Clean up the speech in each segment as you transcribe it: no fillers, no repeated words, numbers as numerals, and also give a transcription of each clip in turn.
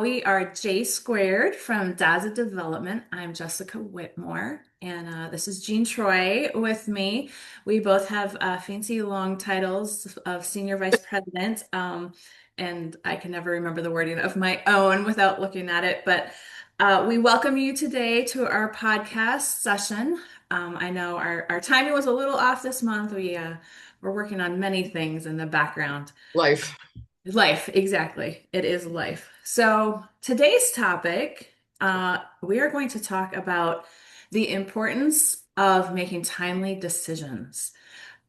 We are J Squared from Daza Development. I'm Jessica Whitmore, and this is Jean Troy with me. We both have fancy long titles of Senior Vice President, and I can never remember the wording of my own without looking at it. But we welcome you today to our podcast session. I know our timing was a little off this month. We're working on many things in the background. Life. Life, exactly. It is life. So today's topic, we are going to talk about the importance of making timely decisions,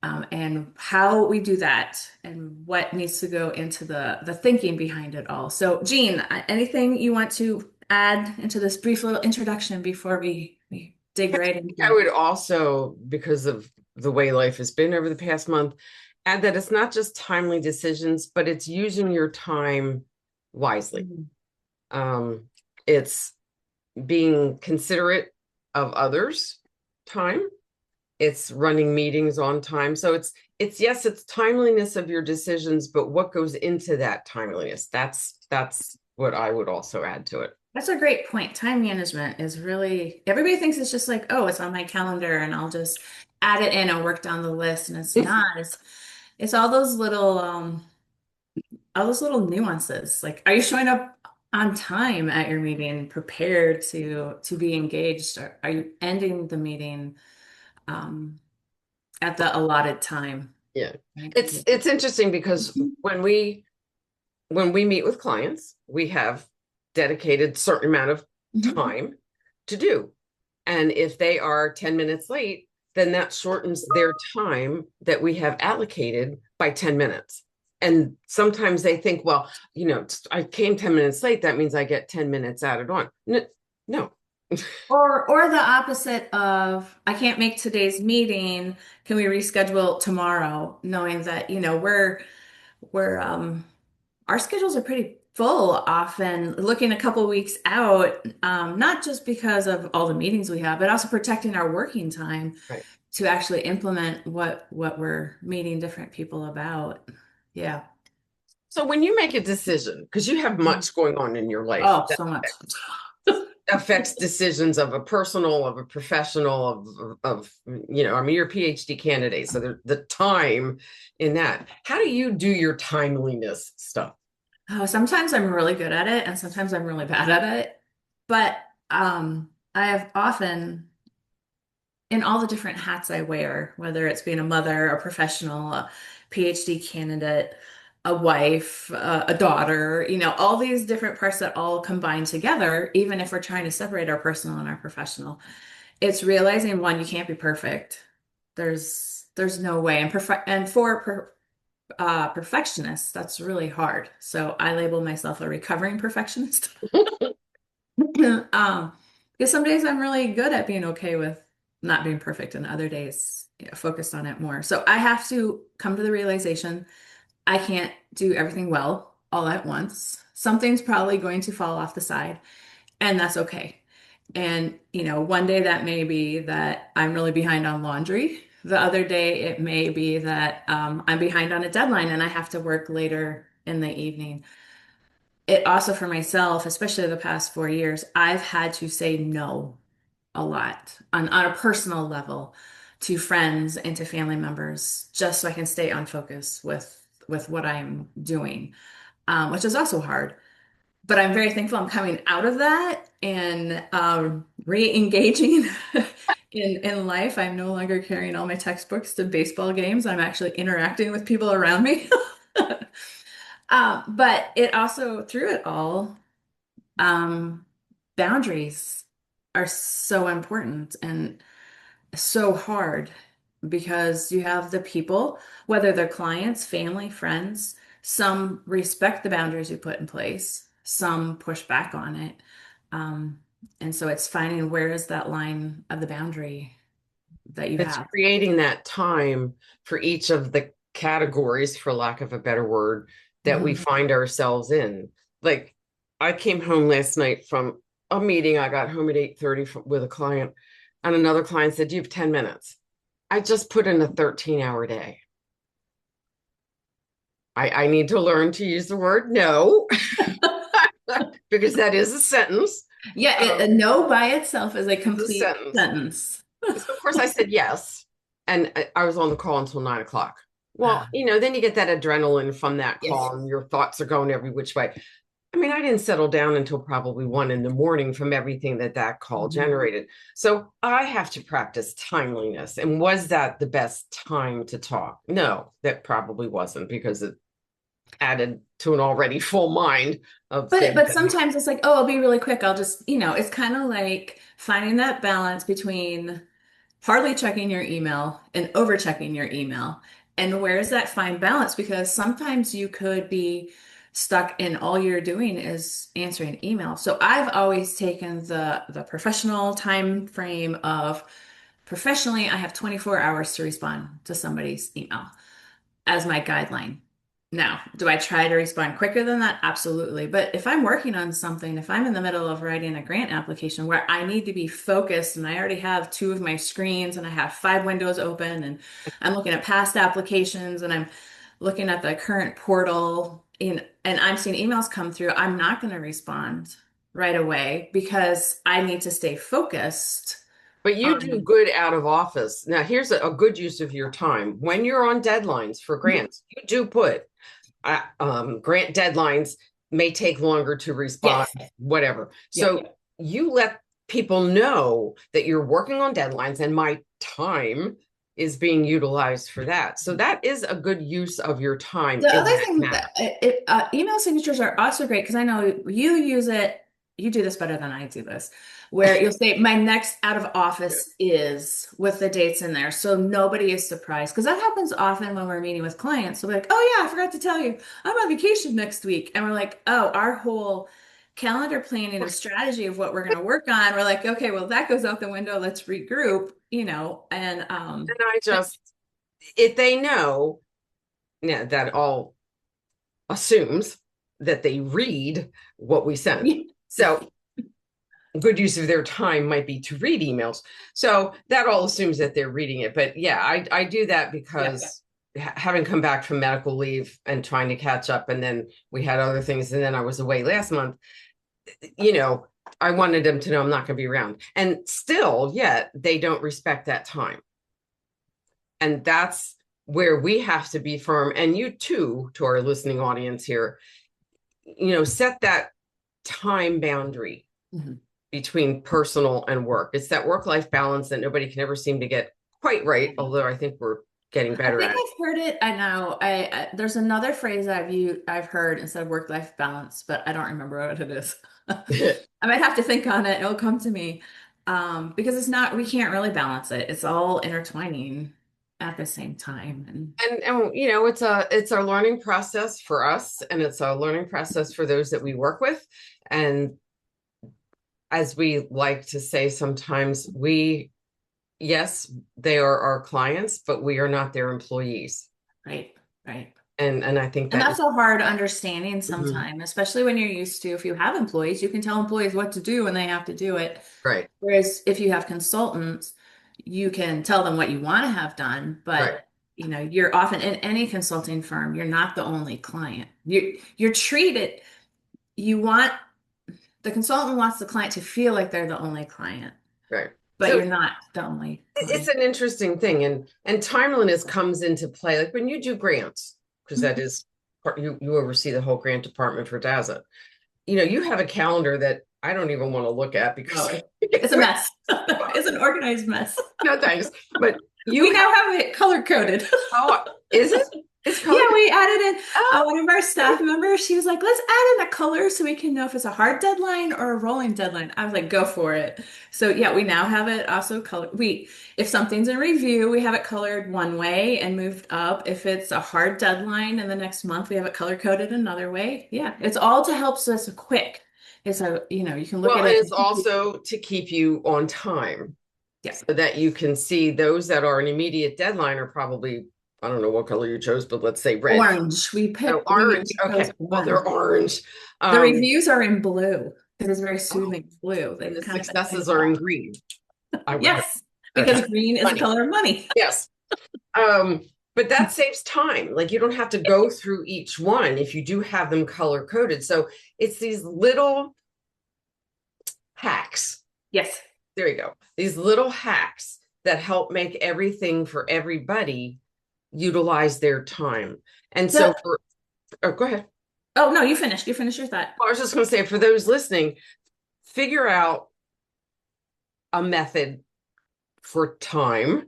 and how we do that, and what needs to go into the thinking behind it all. So, Jean, anything you want to add into this brief little introduction before we dig right into I it? would also, because of the way life has been over the past month, add that it's not just timely decisions, but it's using your time wisely. Mhm. Um, it's being considerate of others' time. It's running meetings on time. So it's yes, it's timeliness of your decisions, but what goes into that timeliness? That's what I would also add to it. That's a great point. Time management is really, everybody thinks it's just like, oh, it's on my calendar and I'll just add it in and work down the list. And it's not. It's all those little nuances. Like, are you showing up on time at your meeting, prepared to be engaged? Or are you ending the meeting um at the allotted time? Yeah. Right? It's interesting because when we meet with clients, we have dedicated certain amount of Mhm. time to do. And if they are 10 minutes late, then that shortens their time that we have allocated by 10 minutes. And sometimes they think, well, I came 10 minutes late. That means I get 10 minutes added on. No, no. Or the opposite of, I can't make today's meeting. Can we reschedule tomorrow? Knowing that, we're our schedules are pretty full often, looking a couple weeks out, not just because of all the meetings we have, but also protecting our working time Right. to actually implement what we're meeting different people about. Yeah. So when you make a decision, because you have much going on in your life Oh, that so much. affects decisions of a personal, of a professional, I mean, you're a PhD candidate, so the time in that. How do you do your timeliness stuff? Oh, sometimes I'm really good at it and sometimes I'm really bad at it. But I have often, in all the different hats I wear, whether it's being a mother, a professional, a PhD candidate, a wife, a daughter, all these different parts that all combine together, even if we're trying to separate our personal and our professional, it's realizing, one, you can't be perfect. There's no way. And for perfectionists, that's really hard. So I label myself a recovering perfectionist. Um, because some days I'm really good at being okay with not being perfect, and other days, focused on it more. So I have to come to the realization I can't do everything well all at once. Something's probably going to fall off the side, and that's okay. And, one day that may be that I'm really behind on laundry. The other day it may be that I'm behind on a deadline and I have to work later in the evening. It also, for myself, especially the past 4 years, I've had to say no a lot on a personal level to friends and to family members, just so I can stay on focus with what I'm doing, which is also hard. But I'm very thankful I'm coming out of that and re-engaging in life. I'm no longer carrying all my textbooks to baseball games. I'm actually interacting with people around me. But it also, through it all, um, boundaries are so important and so hard, because you have the people, whether they're clients, family, friends, some respect the boundaries you put in place, some push back on it. Um, and so it's finding, where is that line of the boundary that you It's have. creating that time for each of the categories, for lack of a better word, that we Mhm. find ourselves in. Like, I came home last night from a meeting. I got home at 8:30 with a client, and another client said, "Do you have 10 minutes?" I just put in a 13-hour day. I need to learn to use the word no. because that is a sentence. Yeah, Um, a no by itself is a is a complete sentence. sentence. So of course I said yes. And I was on the call until 9 o'clock. Well, then you get that adrenaline from that Yes. call and your thoughts are going every which way. I mean, I didn't settle down until probably 1 in the morning from everything that call Mhm. generated. So I have to practice timeliness. And was that the best time to talk? No, that probably wasn't, because it added to an already full mind of But things but that sometimes it's like, oh, I'll be really quick. I'll just, it's kind of like finding that balance between hardly checking your email and over checking your email. And where's that fine balance? Because sometimes you could be stuck in all you're doing is answering email. So I've always taken the professional time frame of professionally, I have 24 hours to respond to somebody's email as my guideline. Now, do I try to respond quicker than that? Absolutely. But if I'm working on something, if I'm in the middle of writing a grant application where I need to be focused and I already have two of my screens and I have five windows open and I'm looking at past applications and I'm looking at the current portal and I'm seeing emails come through, I'm not going to respond right away because I need to stay focused but you do on. good out of office. Now, here's a good use of your time. When you're on deadlines for grants, you do put grant deadlines may take longer to respond, Yes. whatever. Yep. So you let people know that you're working on deadlines and my time is being utilized for that. So that is a good use of your time The in other that thing manner. that email signatures are also great because I know you use it, you do this better than I do this, where you'll say, my next out of office is with the dates in there. So nobody is surprised. Because that happens often when we're meeting with clients. So we're like, oh, yeah, I forgot to tell you, I'm on vacation next week. And we're like, oh, our whole calendar planning of strategy of what we're going to work on. We're like, okay, well, that goes out the window. Let's regroup, and And I just, if they know, yeah, that all assumes that they read what we send. So good use of their time might be to read emails. So that all assumes that they're reading it. But yeah, I do that yeah. because having come back from medical leave and trying to catch up, and then we had other things, and then I was away last month, you know, I wanted them to know I'm not going to be around. And still, yet they don't respect that time. And that's where we have to be firm. And you too, to our listening audience here, set that time boundary Mhm. between personal and work. It's that work-life balance that nobody can ever seem to get quite right, although I think we're getting I better think at I've heard it. I know. There's another phrase I've heard instead of work-life balance, but I don't remember what it is. it. I might have to think on it. It'll come to me. Because it's not, we can't really balance it. It's all intertwining at the same time. And And it's a learning process for us, and it's a learning process for those that we work with. And as we like to say sometimes, yes, they are our clients, but we are not their employees. right, right. And I think And that is that's a hard understanding mhm, sometimes, especially when you're used to, if you have employees, you can tell employees what to do and they have to do it. right, Whereas if you have consultants, you can tell them what you want to have done, right, but you're often in any consulting firm, you're not the only client. You're treated, you want the consultant wants the client to feel like they're the only client, right. but So you're not the only it's client. an interesting thing, and timeliness comes into play like when you do grants, because that is you oversee the whole grant department for DASA. You have a calendar that I don't even want to look at because Oh, it's a mess. It's an organized mess. no thanks. But you We have now have it color coded. oh, is it? It's color. Yeah, we added in Oh, one of our staff members. She was like, let's add in a color so we can know if it's a hard deadline or a rolling deadline. I was like, go for it. So yeah, we now have it also colored. If something's in review, we have it colored one way and moved up. If it's a hard deadline in the next month, we have it color coded another way. Yeah, it's all to help us quick. It's you can look well, at and it. it's also to keep you on time Yeah, so that you can see those that are an immediate deadline are probably, I don't know what color you chose, but let's say red. orange. We Oh, picked, orange. we chose Okay. Well, orange. they're orange. The Um, reviews are in blue because it's very oh, soothing blue. They and the kind of successes are in green. I would hope. yes, Okay. because green is the Funny. color of money. Yes. But that saves time. Like you don't have to go through each one if you do have them color coded. So it's these little hacks. Yes. There you go. These little hacks that help make everything for everybody utilize their time. And so The, for, oh, go ahead. oh no, you finished. You finished your thought. I was just going to say, for those listening, figure out a method for time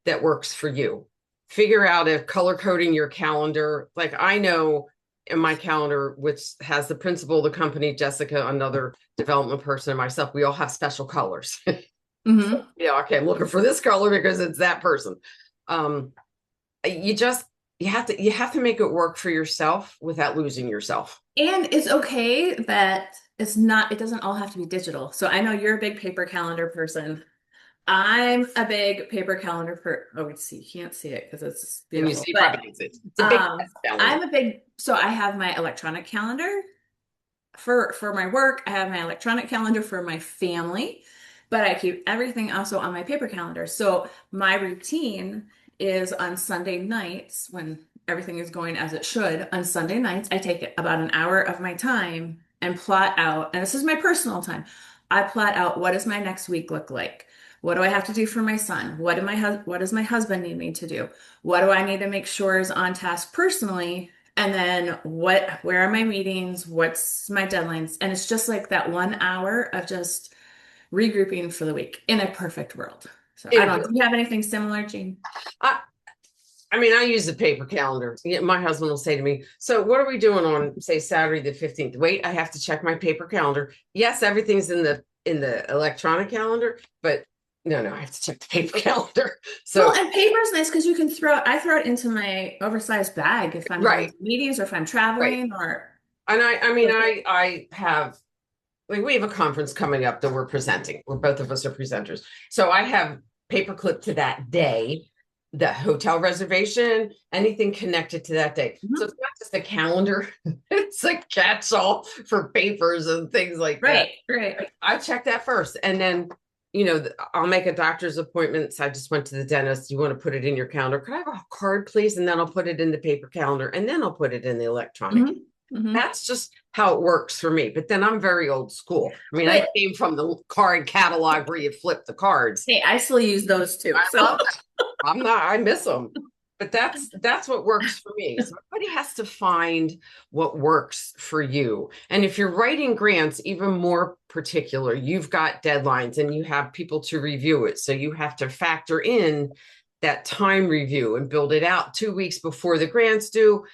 that works for you. Figure out if color coding your calendar, like I know in my calendar, which has the principal of the company, Jessica, another development person, and myself, we all have special colors. So, Hmm. yeah, okay, I'm looking for this color because it's that person. Um, you just you have to make it work for yourself without losing yourself. And it's okay that it doesn't all have to be digital. So I know you're a big paper calendar person. I'm a big paper calendar oh, let's see, you can't see it because it's And you beautiful. see, But probably it's a big calendar. so I have my electronic calendar for my work. I have my electronic calendar for my family, but I keep everything also on my paper calendar. So my routine is on Sunday nights when everything is going as it should. On Sunday nights, I take about an hour of my time and plot out, and this is my personal time. I plot out what does my next week look like? What do I have to do for my son? What does my husband need me to do? What do I need to make sure is on task personally? And then where are my meetings? What's my deadlines? And it's just like that 1 hour of just regrouping for the week in a perfect world. So I In a don't know. Do perfect, you have anything similar, Jean? I, I mean, I use a paper calendar. Yeah, my husband will say to me, "So, what are we doing on, say, Saturday the 15th?" Wait, I have to check my paper calendar. Yes, everything's in the electronic calendar, but no, I have to check the paper calendar. Well, So, and paper's nice because I throw it into my oversized bag if I'm going right, to meetings or if I'm right. traveling or And I mean, I have like we have a conference coming up that we're presenting. Where both of us are presenters. So I have paperclip to that day, the hotel reservation, anything connected to that day. So Mhm. it's not just a calendar, it's a catch-all for papers and things like that. Right, right. I check that first. And then, you know, I'll make a doctor's appointment. So I just went to the dentist. You want to put it in your calendar? Could I have a card, please? And then I'll put it in the paper calendar and then I'll put it in the electronic. Hmm. Hmm. That's just how it works for me. But then I'm very old school. I mean, I But came from the card catalog where you flip the cards. hey, I still use those too. I So love that. I miss them. But that's what works for me. So everybody has to find what works for you. And if you're writing grants, even more particular, you've got deadlines and you have people to review it. So you have to factor in that time review and build it out 2 weeks before the grants due,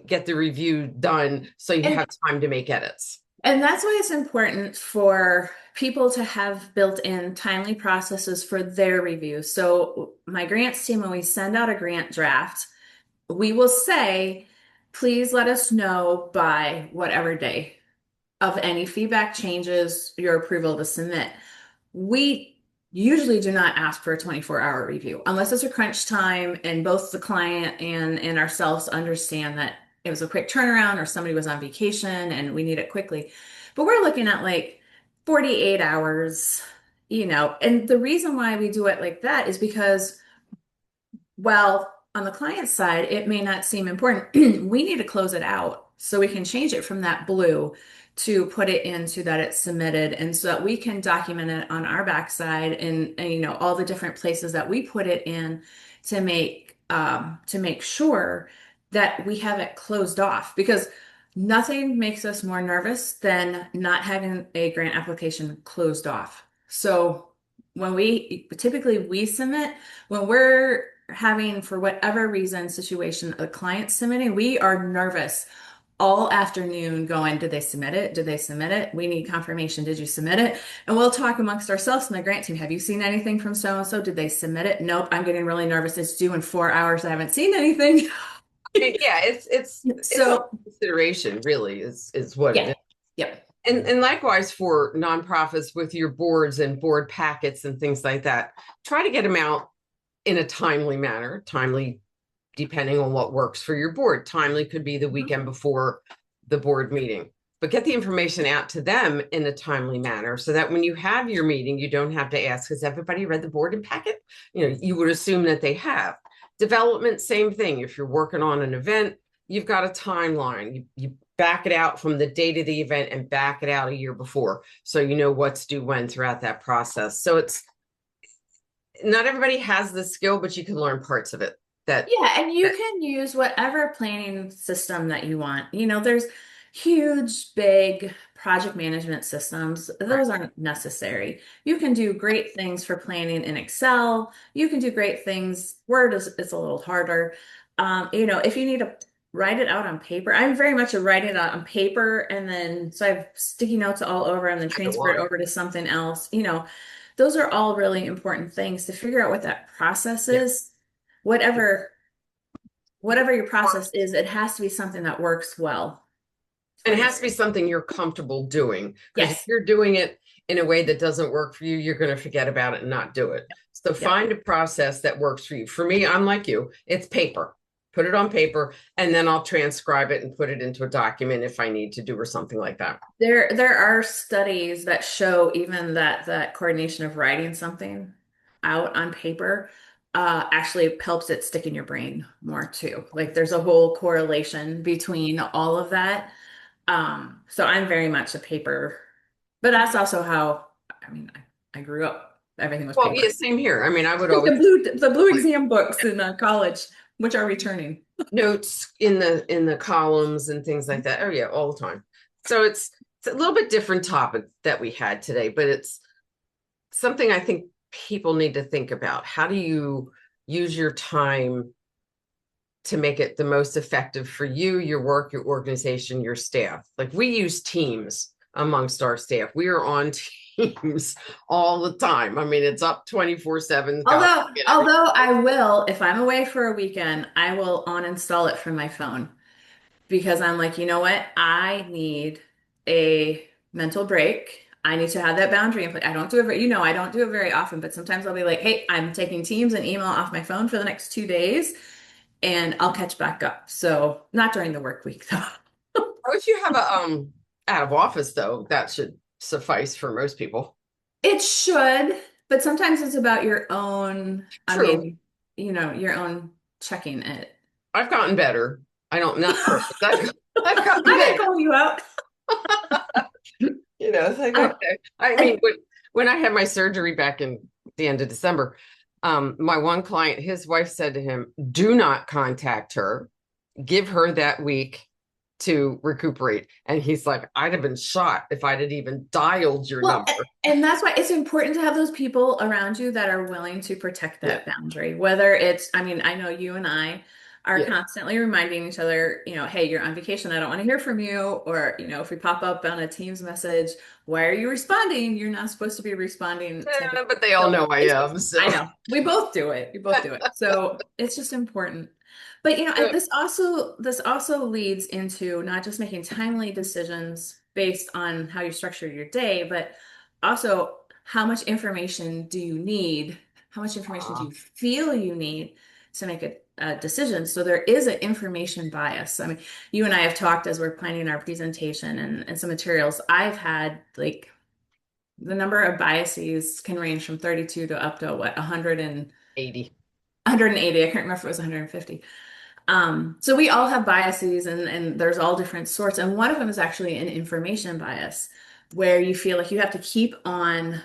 get the review done so you and have time to make edits. And that's why it's important for people to have built in timely processes for their review. So, my grants team, when we send out a grant draft, we will say, please let us know by whatever day of any feedback changes, your approval to submit. We usually do not ask for a 24-hour review unless it's a crunch time and both the client and ourselves understand that it was a quick turnaround or somebody was on vacation and we need it quickly. But we're looking at like 48 hours, and the reason why we do it like that is because, well, on the client side, it may not seem important. We need to close it out so we can change it from that blue to put it into that it's submitted, and so that we can document it on our backside and all the different places that we put it in to make sure that we have it closed off because nothing makes us more nervous than not having a grant application closed off. So we submit when we're having, for whatever reason, situation, a client submitting, we are nervous all afternoon going, did they submit it? Did they submit it? We need confirmation. Did you submit it? And we'll talk amongst ourselves, my grant team. Have you seen anything from so and so? Did they submit it? Nope. I'm getting really nervous. It's due in 4 hours. I haven't seen anything. Yeah, it's all So, consideration, really, is what it yeah. is. Yep. And likewise for nonprofits with your boards and board packets and things like that, try to get them out in a timely manner. Timely, depending on what works for your board. Timely could be the Mhm. weekend before the board meeting, but get the information out to them in a timely manner so that when you have your meeting, you don't have to ask, has everybody read the board and packet? You would assume that they have. Development, same thing. If you're working on an event, you've got a timeline. You back it out from the date of the event and back it out a year before. So you know what's due when throughout that process. So it's not everybody has the skill, but you can learn parts of it that, Yeah, and you that can use whatever planning system that you want. There's huge, big project management systems. right. Those aren't necessary. You can do great things for planning in Excel. You can do great things. Word is a little harder. If you need to write it out on paper, I'm very much a write it out on paper, and then so I have sticky notes all over and then I don't transfer it want. over to something else. Those are all really important things to figure out what that process Yeah. is. Whatever your process is, it has to be something that works well And for it you. has to be something you're comfortable doing. Because if Yes. you're doing it in a way that doesn't work for you, you're going to forget about it and not do it. So Yep. find a process that works for you. For me, I'm like you, it's paper. Put it on paper, and then I'll transcribe it and put it into a document if I need to do or something like that. There are studies that show even that coordination of writing something out on paper actually helps it stick in your brain more too. Like there's a whole correlation between all of that. So I'm very much a paper, but that's also how, I grew up. Everything was Well, yeah, paper. same here. I mean, I would The always blue exam books in college, which are returning. notes in the columns and things like that. Oh yeah, all the time. So it's a little bit different topic that we had today, but it's something I think people need to think about. How do you use your time to make it the most effective for you, your work, your organization, your staff? Like we use Teams amongst our staff. We are on Teams all the time. I mean, it's up 24/7, God, Although, get everything. although I will, if I'm away for a weekend, I will uninstall it from my phone because I'm like, you know what? I need a mental break. I need to have that boundary in place. I don't do it, I don't do it very often, but sometimes I'll be like, hey, I'm taking Teams and email off my phone for the next 2 days and I'll catch back up. So not during the work week though. If you have a out of office though, that should suffice for most people. It should, but sometimes it's about your own, True. your own checking it. I've gotten better. I don't not perfect. I've gotten I'm not better. calling you out. It's like Um, okay. I mean, and, when I had my surgery back in the end of December, my one client, his wife said to him, "Do not contact her. Give her that week to recuperate." And he's like, "I'd have been shot if I'd had even dialed your well, number." and that's why it's important to have those people around you that are willing to protect Yeah, that boundary. Whether it's, I know you and I are yeah. constantly reminding each other, hey, you're on vacation. I don't want to hear from you. Or, if we pop up on a Teams message, why are you responding? You're not supposed to be responding type of But they all so know I it's just, am. I So know we both do it. We both do it. So it's just important. But this also leads into not just making timely decisions based on how you structure your day, but also how much information do you need? How much information do uh, you feel you need to make a decision? So there is an information bias. You and I have talked as we're planning our presentation and some materials. I've had like the number of biases can range from 32 to up to what, 100 and 80. 180. I can't remember if it was 150. So we all have biases and there's all different sorts. And one of them is actually an information bias, where you feel like you have to keep on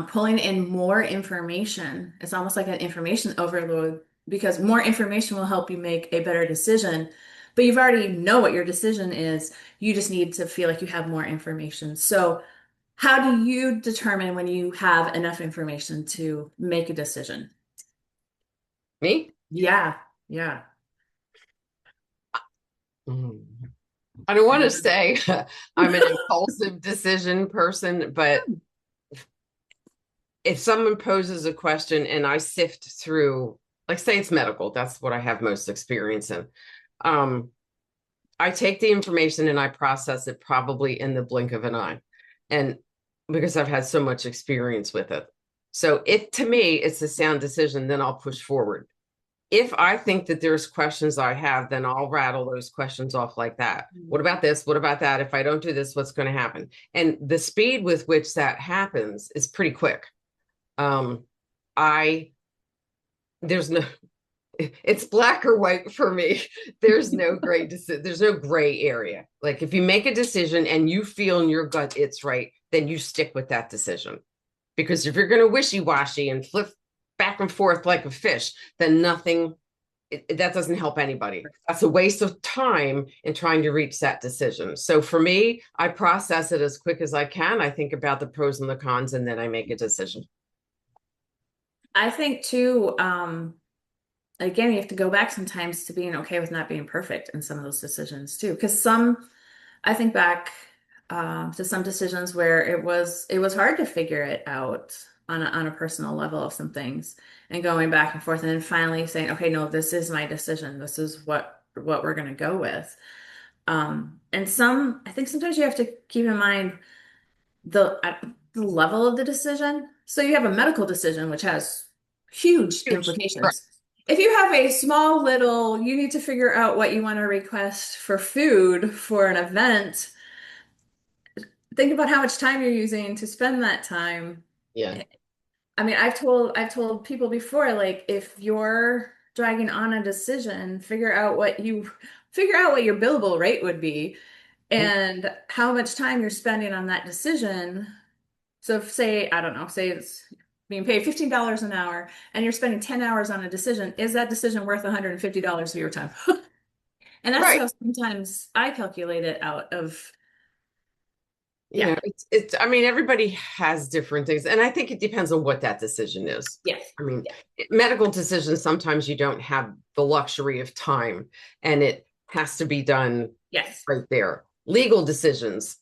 pulling in more information. It's almost like an information overload because more information will help you make a better decision. But you've already know what your decision is. You just need to feel like you have more information. So how do you determine when you have enough information to make a decision? Me? Yeah, yeah. Mm. I don't want to say I'm an impulsive decision person, but if someone poses a question and I sift through, like say it's medical, that's what I have most experience in. Um, I take the information and I process it probably in the blink of an eye. And because I've had so much experience with it. So if to me it's a sound decision, then I'll push forward. If I think that there's questions I have, then I'll rattle those questions off like that. What about this? What about that? If I don't do this, what's going to happen? And the speed with which that happens is pretty quick. I there's no it's black or white for me. There's no there's no gray area. Like if you make a decision and you feel in your gut it's right, then you stick with that decision. Because if you're going to wishy-washy and flip back and forth like a fish, then nothing that doesn't help anybody. That's a waste of time in trying to reach that decision. So for me, I process it as quick as I can. I think about the pros and the cons, and then I make a decision. I think too, again, you have to go back sometimes to being okay with not being perfect in some of those decisions too. Because I think back to some decisions where it was hard to figure it out on a personal level of some things, and going back and forth, and then finally saying, okay, no, this is my decision. This is what we're gonna go with. And I think sometimes you have to keep in mind the level of the decision. So you have a medical decision, which has huge Huge. Right. implications. If you have a small little, you need to figure out what you want to request for food for an event, think about how much time you're using to spend that time. Yeah. I mean, I've told people before, like if you're dragging on a decision, figure out what your billable rate would be and how much time you're spending on that decision. So if, say, I don't know, say it's being paid $15 an hour and you're spending 10 hours on a decision, is that decision worth $150 of your time? And that's Right. how sometimes I calculate it out of, You yeah, know, I mean, everybody has different things. And I think it depends on what that decision is. yes, I mean, yes, medical decisions, sometimes you don't have the luxury of time and it has to be done yes, right there. Legal decisions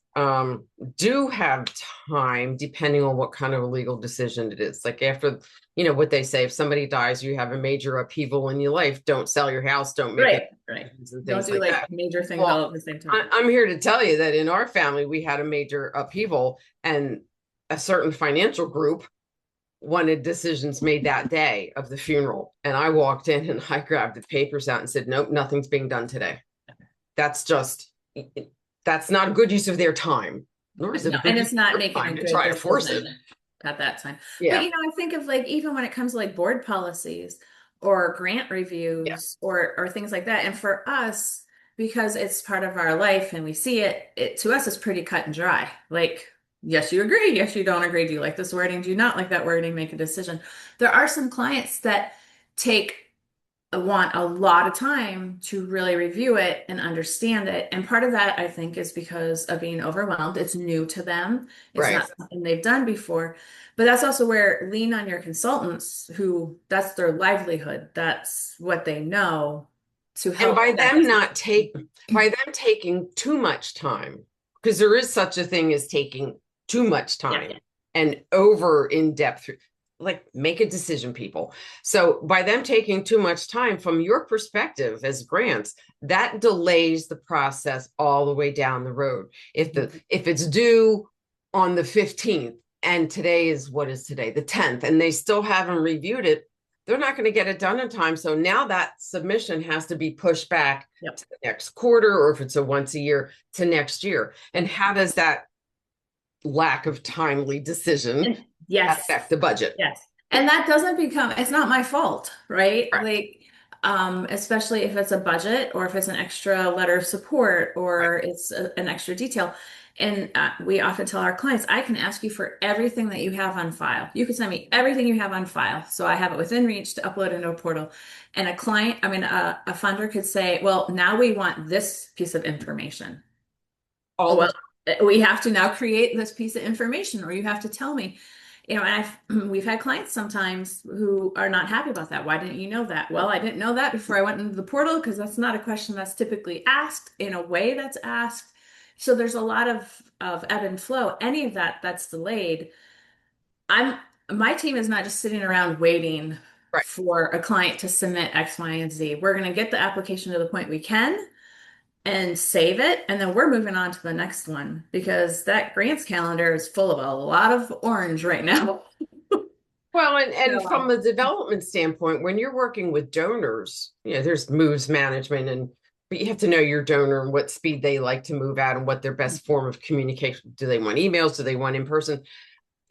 do have time depending on what kind of a legal decision it is. Like after, what they say, if somebody dies, you have a major upheaval in your life, don't sell your house, don't make it, right, right. and Don't things do like like that. major things Well, all at the same time. I'm here to tell you that in our family, we had a major upheaval, and a certain financial group wanted decisions made that day of the funeral. And I walked in and I grabbed the papers out and said, nope, nothing's being done today. That's just, that's not a good use of their time, nor is it a No, good and use it's of not your making a time to good try to force it. decision at that time. But Yeah. I think of like even when it comes to like board policies or grant Yeah. reviews or things like that. And for us, because it's part of our life and we see it, it to us is pretty cut and dry. Like, yes, you agree. Yes, you don't agree. Do you like this wording? Do you not like that wording? Make a decision. There are some clients that take want a lot of time to really review it and understand it. And part of that, I think, is because of being overwhelmed. It's new to them. It's Right. not something they've done before. But that's also where lean on your consultants who that's their livelihood. That's what they know to And help that by them taking too much time, because there is such a thing as taking too much yeah, time and over in depth, like make a decision, people. So by them taking too much time from your perspective as grants, that delays the process all the way down the road. If it's due on the 15th and today is, what is today, the 10th, and they still haven't reviewed it, they're not going to get it done in time. So now that submission has to be pushed back yep. to the next quarter, or if it's a once a year, to next year. And how does that lack of timely decision And yes. affect the budget? Yes. And that doesn't become, it's not my fault, right? Right. Like, especially if it's a budget or if it's an extra letter of support Right. or it's an extra detail. And we often tell our clients, I can ask you for everything that you have on file. You can send me everything you have on file. So I have it within reach to upload into a portal. And a funder could say, well, now we want this piece of information. All the Well, we have to now create this piece of information, or you have to tell me, and we've had clients sometimes who are not happy about that. Why didn't you know that? Well, I didn't know that before I went into the portal because that's not a question that's typically asked in a way that's asked. So there's a lot of ebb and flow. Any of that's delayed. I'm my team is not just sitting around waiting right. for a client to submit X, Y, and Z. We're going to get the application to the point we can and save it, and then we're moving on to the next one because that grants calendar is full of a lot of orange right now. Well, and So, from a development standpoint, when you're working with donors, there's moves management, but you have to know your donor and what speed they like to move at and what their best form of communication. Do they want emails? Do they want in person?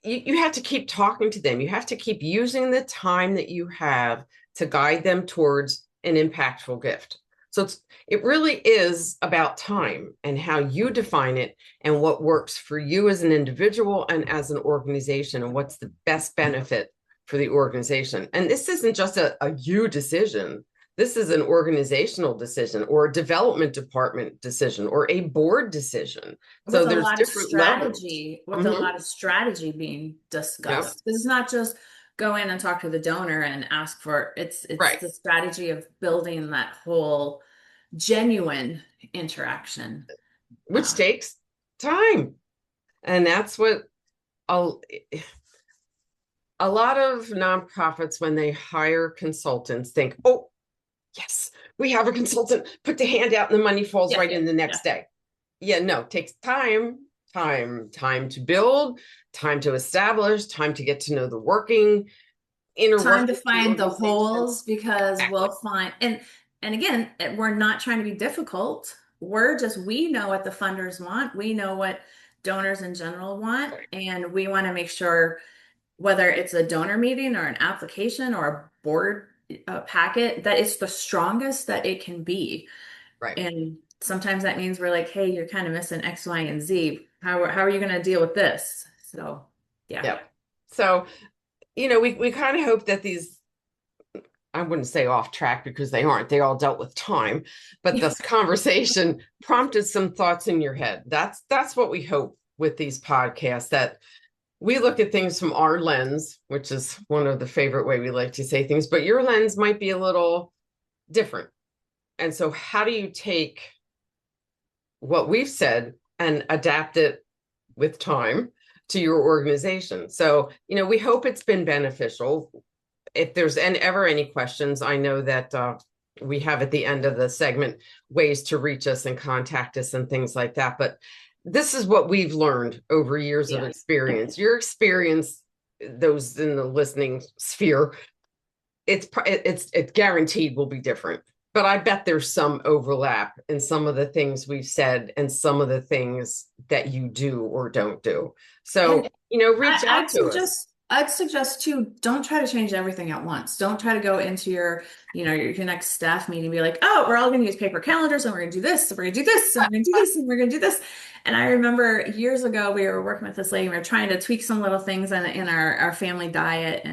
You have to keep talking to them. You have to keep using the time that you have to guide them towards an impactful gift. So it really is about time and how you define it and what works for you as an individual and as an organization and what's the best benefit for the organization. And this isn't just a you decision. This is an organizational decision or a development department decision or a board decision. So With a there's lot of different levels. strategy, with a Mm-hmm. lot of strategy being Yep. discussed. It's not just go in and talk to the donor and ask for it's Right. the strategy of building that whole genuine interaction. Which takes time. And that's what a, a lot of nonprofits, when they hire consultants, think, oh, yes, we have a consultant, put the hand out and the money falls Yeah, right yeah, in the yeah. next day. Yeah, no, it takes time to build, time to establish, time to get to know the inner Time to workings of the find the organization. holes because Exactly. we'll find and again, we're not trying to be difficult. We know what the funders want. We know what donors in general want, Right. and we want to make sure whether it's a donor meeting or an application or a board packet, that it's the strongest that it can be. Right. And sometimes that means we're like, hey, you're kind of missing X, Y, and Z. How are you going to deal with this? So, yeah. Yep. So, we kind of hope that these, I wouldn't say off track because they aren't, they all dealt with time, but this conversation prompted some thoughts in your head. That's what we hope with these podcasts, that we look at things from our lens, which is one of the favorite way we like to say things, but your lens might be a little different. And so how do you take what we've said and adapt it with time to your organization? So, we hope it's been beneficial. If there's ever any questions, I know that we have at the end of the segment ways to reach us and contact us and things like that. But this is what we've learned over years of Yeah. experience. Your experience, those in the listening sphere, it's guaranteed will be different. But I bet there's some overlap in some of the things we've said and some of the things that you do or don't do. So, And reach out to us. I'd suggest too, don't try to change everything at once. Don't try to go into your next staff meeting and be like, oh, we're all going to use paper calendars and we're going to do this, and we're going to do this, and we're going to do this, and we're going to do this. And I remember years ago, we were working with this lady, we were trying to tweak some little things in our family diet.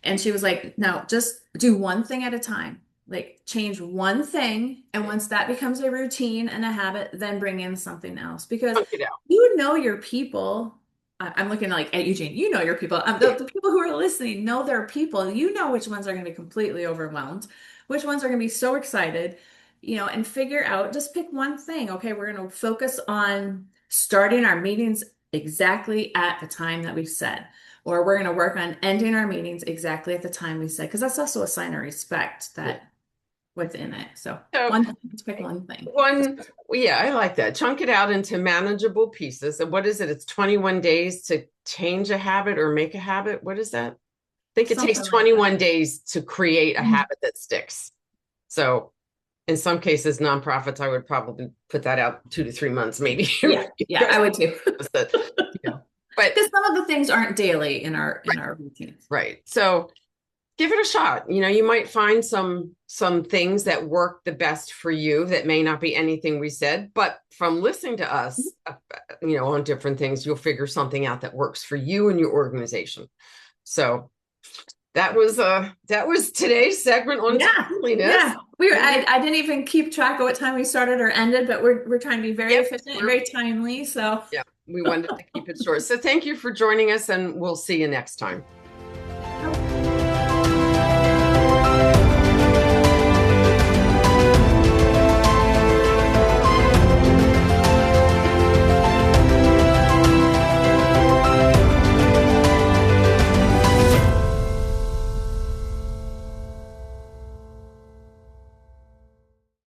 And she was like, no, just do one thing at a time. Like change one thing. And once that becomes a routine and a habit, then bring in something else because Chunk it out. you know your people. I'm looking like at Eugene. You know your people. The people who are listening know their people. You know which ones are going to be completely overwhelmed, which ones are going to be so excited, and figure out, just pick one thing. Okay, we're going to focus on starting our meetings exactly at the time that we've said, or we're going to work on ending our meetings exactly at the time we said, because that's also a sign of respect Yeah. that within it. So So one thing, let's pick one thing. one, yeah, I like that. Chunk it out into manageable pieces. And what is it? It's 21 days to change a habit or make a habit. What is that? I think it takes Something like that. 21 days to create a habit that sticks. So in some cases, nonprofits, I would probably put that out 2 to 3 months, maybe. Yeah, yeah, I would too. But Because some of the things aren't daily in our routines. right. So give it a shot. You might find some things that work the best for you that may not be anything we said, but from listening to us, on different things, you'll figure something out that works for you and your organization. So that was today's segment on Yeah, timeliness. yeah. I didn't even keep track of what time we started or ended, but we're trying to be very Yep, efficient and very timely. So yeah, we wanted to keep it short. So thank you for joining us, and we'll see you next time.